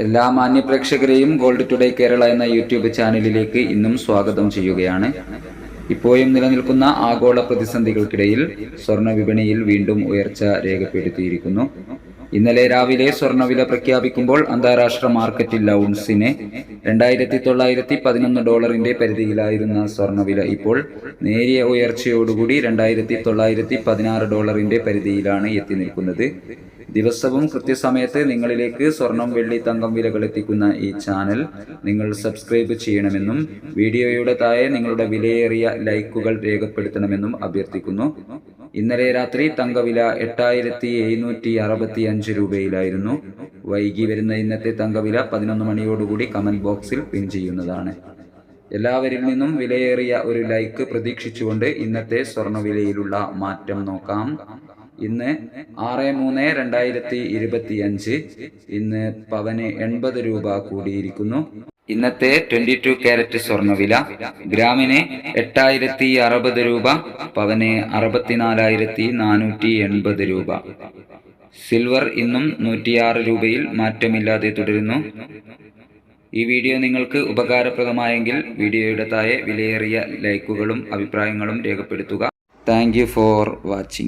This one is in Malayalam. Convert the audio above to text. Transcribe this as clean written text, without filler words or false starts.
എല്ലാ മാന്യപ്രേക്ഷകരെയും ഗോൾഡ് ടുഡേ കേരള എന്ന യൂട്യൂബ് ചാനലിലേക്ക് ഇന്നും സ്വാഗതം ചെയ്യുകയാണ്. ഇപ്പോഴും നിലനിൽക്കുന്ന ആഗോള പ്രതിസന്ധികൾക്കിടയിൽ സ്വർണ്ണ വിപണിയിൽ വീണ്ടും ഉയർച്ച രേഖപ്പെടുത്തിയിരിക്കുന്നു. ഇന്നലെ രാവിലെ സ്വർണ്ണവില പ്രഖ്യാപിക്കുമ്പോൾ അന്താരാഷ്ട്ര മാർക്കറ്റിൽ ഔൺസിന് $2,911 പരിധിയിലായിരുന്ന സ്വർണ്ണവില ഇപ്പോൾ നേരിയ ഉയർച്ചയോടുകൂടി $2,916 പരിധിയിലാണ് എത്തി നിൽക്കുന്നത്. ദിവസവും കൃത്യസമയത്ത് നിങ്ങളിലേക്ക് സ്വർണം, വെള്ളി, തങ്കം വിലകൾ എത്തിക്കുന്ന ഈ ചാനൽ നിങ്ങൾ സബ്സ്ക്രൈബ് ചെയ്യണമെന്നും വീഡിയോയുടെ താഴെ നിങ്ങളുടെ വിലയേറിയ ലൈക്കുകൾ രേഖപ്പെടുത്തണമെന്നും അഭ്യർത്ഥിക്കുന്നു. ഇന്നലെ രാത്രി തങ്കവില 8,765 രൂപയിലായിരുന്നു. വൈകി വരുന്ന ഇന്നത്തെ തങ്കവില 11 മണിയോടുകൂടി കമന്റ് ബോക്സിൽ പിൻ ചെയ്യുന്നതാണ്. എല്ലാവരിൽ നിന്നും വിലയേറിയ ഒരു ലൈക്ക് പ്രതീക്ഷിച്ചുകൊണ്ട് ഇന്നത്തെ സ്വർണ്ണവിലയിലുള്ള മാറ്റം നോക്കാം. ഇന്ന് 6/3/2025 ഇന്ന് പവന് 80 രൂപ കൂടിയിരിക്കുന്നു. ഇന്നത്തെ 22 കാരറ്റ് സ്വർണ്ണവില ഗ്രാമിന് 8,060 രൂപ, പവന് 64,480 രൂപ. സിൽവർ ഇന്നും 106 രൂപയിൽ മാറ്റമില്ലാതെ തുടരുന്നു. ഈ വീഡിയോ നിങ്ങൾക്ക് ഉപകാരപ്രദമായെങ്കിൽ വീഡിയോയുടെ താഴെ വിലയേറിയ ലൈക്കുകളും അഭിപ്രായങ്ങളും രേഖപ്പെടുത്തുക. Thank you for watching.